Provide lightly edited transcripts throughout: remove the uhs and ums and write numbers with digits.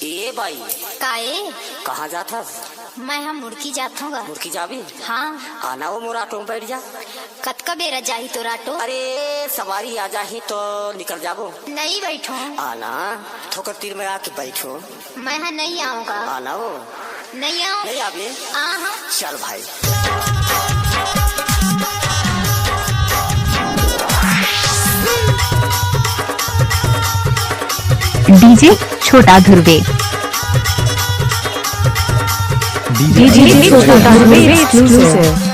ए भाई काए कहाँ जाता? मैं हम मुड़की जात हूँ। मुर्की जाबी? हाँ आना वो मोरा ऑटो में बैठ जा। कतका बेरा जाही तो राटो? अरे सवारी आ जाही तो निकल जाबो। नहीं बैठो। आना ठोकर तीर में आके बैठो। मैं यहाँ नहीं आऊँगा। आना वो नहीं आऊँ। नहीं आबे? हाँ चल भाई। डीजे छोटा धुर्वे। डीजे छोटा धुर्वे एक्सक्लूसिव।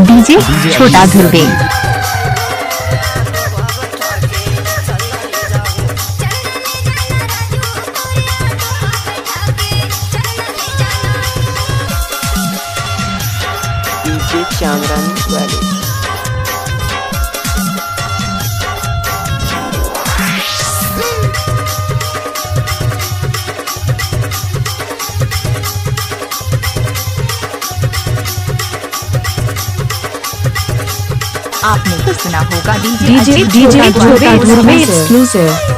डीजे छोटा धुर्वे। डीजे चांदन वाले। आपने तो सुना होगा डीजे छोटा धुर्वे एक्सक्लूसिव।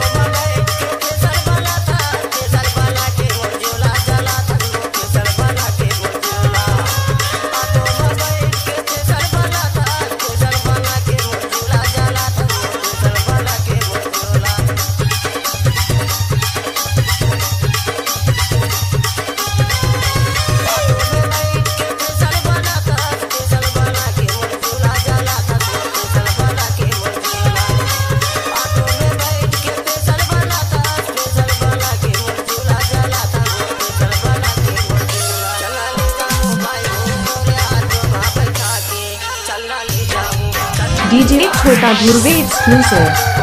डीजे छोटा धुर्वे एक्सक्लूसिव।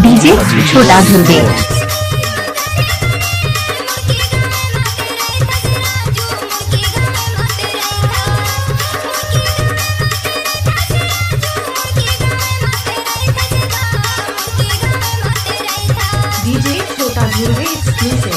डीजे छोटा धुर्वे। डीजे छोटा धुर्वे एक्सक्लूसिव।